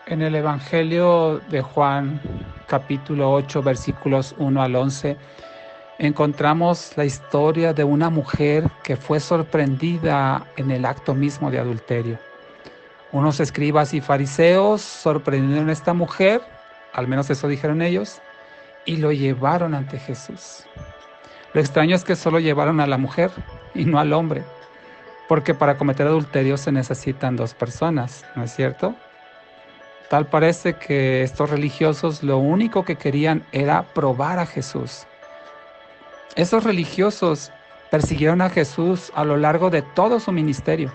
En el Evangelio de Juan, capítulo 8, versículos 1 al 11, encontramos la historia de una mujer que fue sorprendida en el acto mismo de adulterio. Unos escribas y fariseos sorprendieron a esta mujer, al menos eso dijeron ellos, y lo llevaron ante Jesús. Lo extraño es que solo llevaron a la mujer y no al hombre, porque para cometer adulterio se necesitan dos personas, ¿no es cierto? Tal parece que estos religiosos lo único que querían era probar a Jesús. Esos religiosos persiguieron a Jesús a lo largo de todo su ministerio,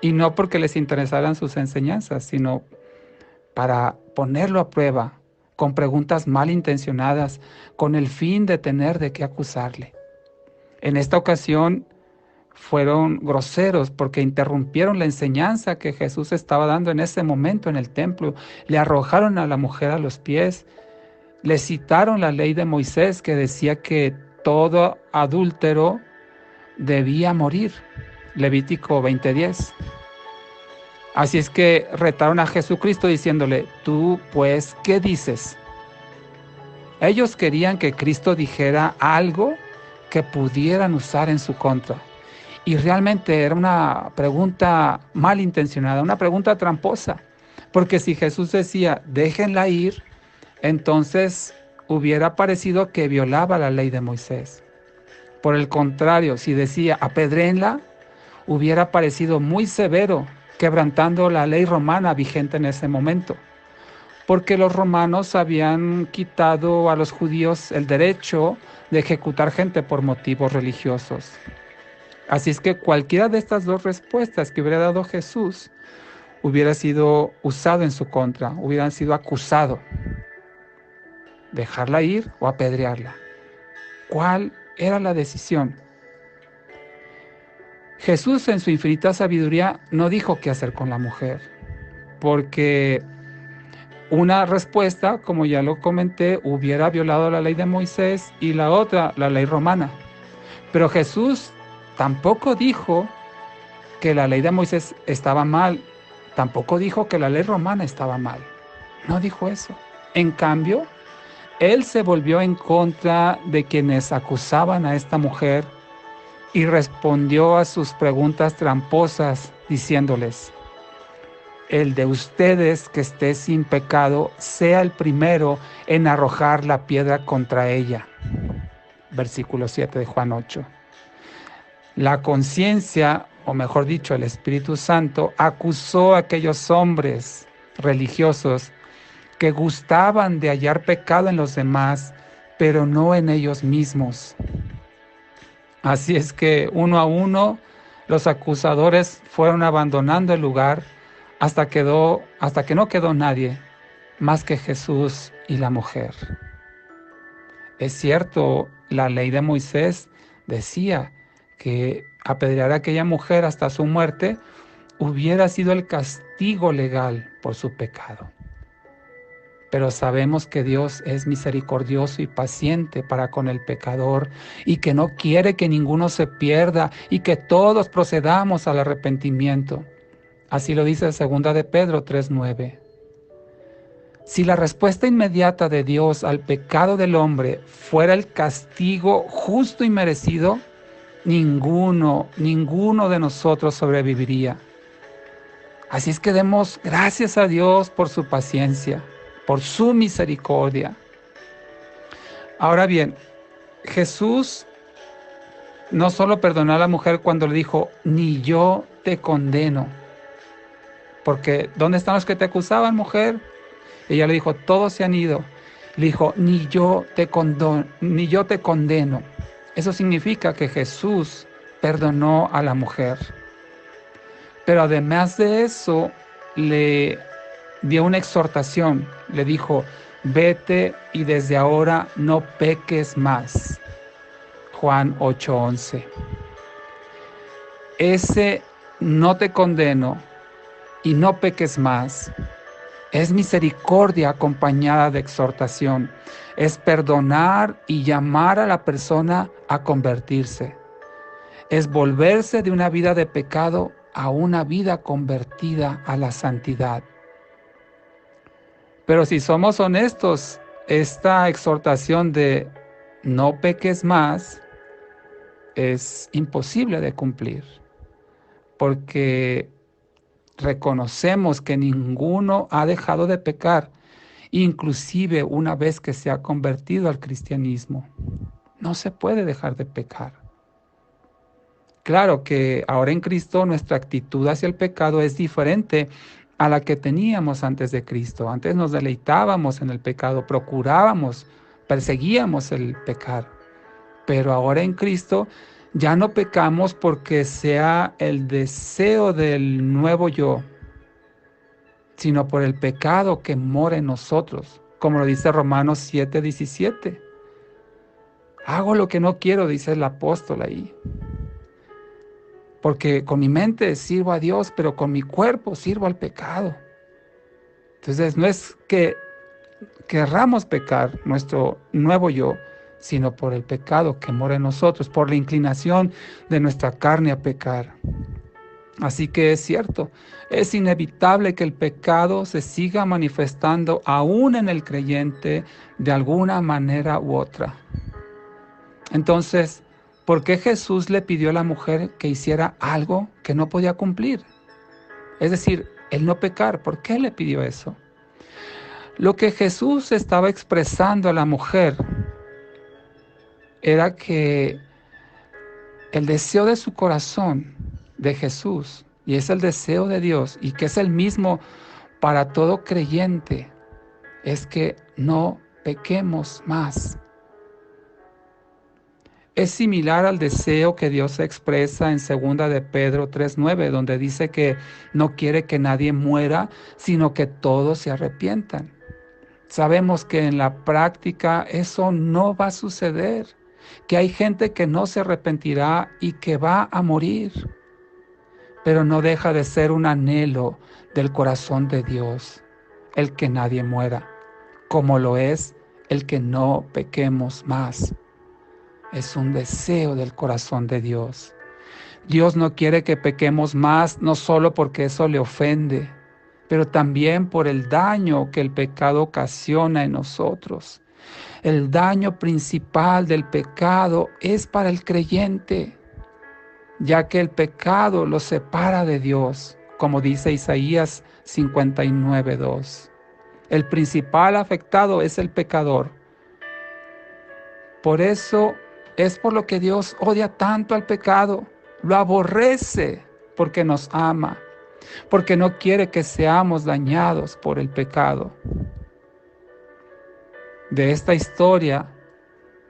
y no porque les interesaran sus enseñanzas, sino para ponerlo a prueba con preguntas malintencionadas, con el fin de tener de qué acusarle. En esta ocasión fueron groseros porque interrumpieron la enseñanza que Jesús estaba dando en ese momento en el templo. Le arrojaron a la mujer a los pies, le citaron la ley de Moisés que decía que todo adúltero debía morir, Levítico 20:10. Así es que retaron a Jesucristo diciéndole: tú pues, ¿qué dices? Ellos querían que Cristo dijera algo que pudieran usar en su contra. Y realmente era una pregunta malintencionada, una pregunta tramposa. Porque si Jesús decía, déjenla ir, entonces hubiera parecido que violaba la ley de Moisés. Por el contrario, si decía, apedréenla, hubiera parecido muy severo, quebrantando la ley romana vigente en ese momento. Porque los romanos habían quitado a los judíos el derecho de ejecutar gente por motivos religiosos. Así es que cualquiera de estas dos respuestas que hubiera dado Jesús hubiera sido usado en su contra, hubieran sido acusado. Dejarla ir o apedrearla. ¿Cuál era la decisión? Jesús en su infinita sabiduría no dijo qué hacer con la mujer, porque una respuesta, como ya lo comenté, hubiera violado la ley de Moisés y la otra, la ley romana. Pero Jesús tampoco dijo que la ley de Moisés estaba mal, tampoco dijo que la ley romana estaba mal. No dijo eso. En cambio, él se volvió en contra de quienes acusaban a esta mujer y respondió a sus preguntas tramposas diciéndoles: el de ustedes que esté sin pecado sea el primero en arrojar la piedra contra ella. Versículo 7 de Juan 8. La conciencia, o mejor dicho, el Espíritu Santo, acusó a aquellos hombres religiosos que gustaban de hallar pecado en los demás, pero no en ellos mismos. Así es que uno a uno los acusadores fueron abandonando el lugar hasta que no quedó nadie más que Jesús y la mujer. Es cierto, la ley de Moisés decía que apedrear a aquella mujer hasta su muerte hubiera sido el castigo legal por su pecado. Pero sabemos que Dios es misericordioso y paciente para con el pecador y que no quiere que ninguno se pierda y que todos procedamos al arrepentimiento. Así lo dice 2 de Pedro 3:9. Si la respuesta inmediata de Dios al pecado del hombre fuera el castigo justo y merecido, ninguno de nosotros sobreviviría. Así es que demos gracias a Dios por su paciencia, por su misericordia. Ahora bien, Jesús no solo perdonó a la mujer cuando le dijo, ni yo te condeno, porque ¿dónde están los que te acusaban, mujer? Ella le dijo, todos se han ido. Le dijo, ni yo te condeno. Eso significa que Jesús perdonó a la mujer. Pero además de eso, le dio una exhortación. Le dijo, vete y desde ahora no peques más. Juan 8:11. Ese no te condeno y no peques más es misericordia acompañada de exhortación. Es perdonar y llamar a la persona a convertirse. Es volverse de una vida de pecado a una vida convertida a la santidad. Pero si somos honestos, esta exhortación de no peques más es imposible de cumplir, porque reconocemos que ninguno ha dejado de pecar, inclusive una vez que se ha convertido al cristianismo. No se puede dejar de pecar. Claro que ahora en Cristo nuestra actitud hacia el pecado es diferente a la que teníamos antes de Cristo. Antes nos deleitábamos en el pecado, procurábamos, perseguíamos el pecar. Pero ahora en Cristo ya no pecamos porque sea el deseo del nuevo yo, sino por el pecado que mora en nosotros, como lo dice Romanos 7:17. Hago lo que no quiero, dice el apóstol ahí. Porque con mi mente sirvo a Dios, pero con mi cuerpo sirvo al pecado. Entonces no es que querramos pecar nuestro nuevo yo, sino por el pecado que mora en nosotros, por la inclinación de nuestra carne a pecar. Así que es cierto, es inevitable que el pecado se siga manifestando aún en el creyente de alguna manera u otra. Entonces, ¿por qué Jesús le pidió a la mujer que hiciera algo que no podía cumplir? Es decir, el no pecar. ¿Por qué le pidió eso? Lo que Jesús estaba expresando a la mujer era que el deseo de su corazón, de Jesús, y es el deseo de Dios, y que es el mismo para todo creyente, es que no pequemos más. Es similar al deseo que Dios expresa en 2 de Pedro 3:9, donde dice que no quiere que nadie muera, sino que todos se arrepientan. Sabemos que en la práctica eso no va a suceder, que hay gente que no se arrepentirá y que va a morir, pero no deja de ser un anhelo del corazón de Dios, el que nadie muera, como lo es el que no pequemos más. Es un deseo del corazón de Dios. Dios no quiere que pequemos más, no solo porque eso le ofende, pero también por el daño que el pecado ocasiona en nosotros. El daño principal del pecado es para el creyente, ya que el pecado lo separa de Dios, como dice Isaías 59:2. El principal afectado es el pecador. Por eso es por lo que Dios odia tanto al pecado, lo aborrece porque nos ama, porque no quiere que seamos dañados por el pecado. De esta historia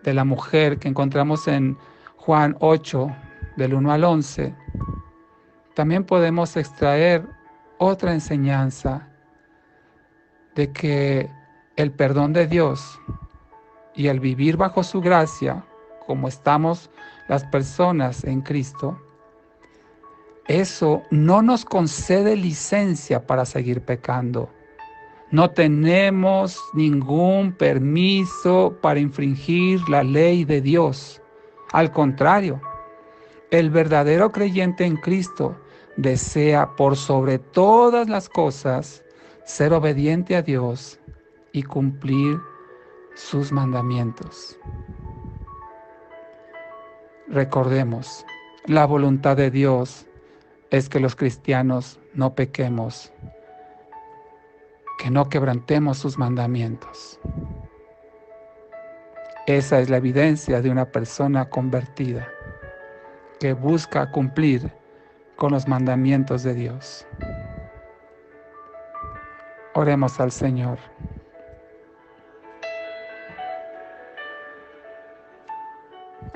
de la mujer que encontramos en Juan 8, del 1 al 11, también podemos extraer otra enseñanza de que el perdón de Dios y el vivir bajo su gracia, como estamos las personas en Cristo, eso no nos concede licencia para seguir pecando. No tenemos ningún permiso para infringir la ley de Dios. Al contrario, el verdadero creyente en Cristo desea por sobre todas las cosas ser obediente a Dios y cumplir sus mandamientos. Recordemos, la voluntad de Dios es que los cristianos no pequemos, que no quebrantemos sus mandamientos. Esa es la evidencia de una persona convertida, que busca cumplir con los mandamientos de Dios. Oremos al Señor.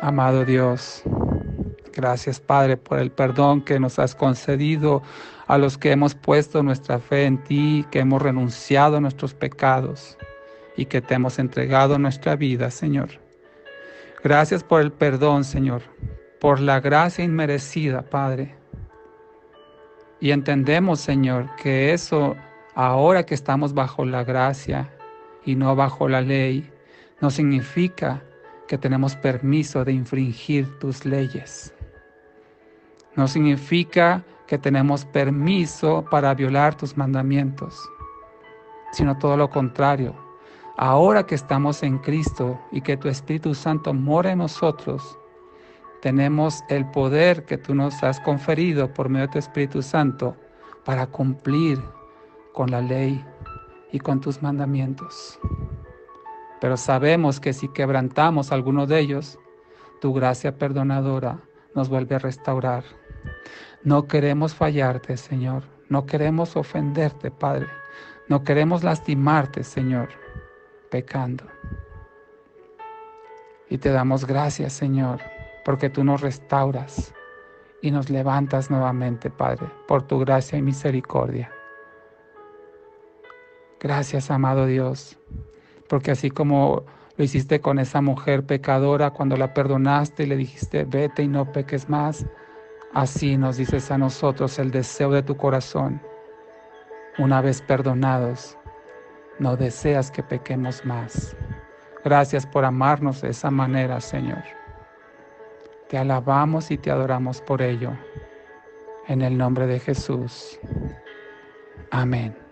Amado Dios, gracias Padre por el perdón que nos has concedido a los que hemos puesto nuestra fe en ti, que hemos renunciado a nuestros pecados y que te hemos entregado nuestra vida, Señor. Gracias por el perdón, Señor, por la gracia inmerecida, Padre. Y entendemos, Señor, que eso, ahora que estamos bajo la gracia y no bajo la ley, no significa que tenemos permiso de infringir tus leyes. No significa que tenemos permiso para violar tus mandamientos. sino todo lo contrario. Ahora que estamos en Cristo y que tu Espíritu Santo mora en nosotros, tenemos el poder que tú nos has conferido por medio de tu Espíritu Santo para cumplir con la ley y con tus mandamientos. Pero sabemos que si quebrantamos alguno de ellos, tu gracia perdonadora nos vuelve a restaurar. No queremos fallarte, Señor. No queremos ofenderte, Padre. No queremos lastimarte, Señor, pecando. Y te damos gracias, Señor, porque tú nos restauras y nos levantas nuevamente, Padre, por tu gracia y misericordia. Gracias, amado Dios, porque así como lo hiciste con esa mujer pecadora cuando la perdonaste y le dijiste, vete y no peques más, así nos dices a nosotros el deseo de tu corazón. Una vez perdonados, no deseas que pequemos más. Gracias por amarnos de esa manera, Señor. Te alabamos y te adoramos por ello. En el nombre de Jesús. Amén.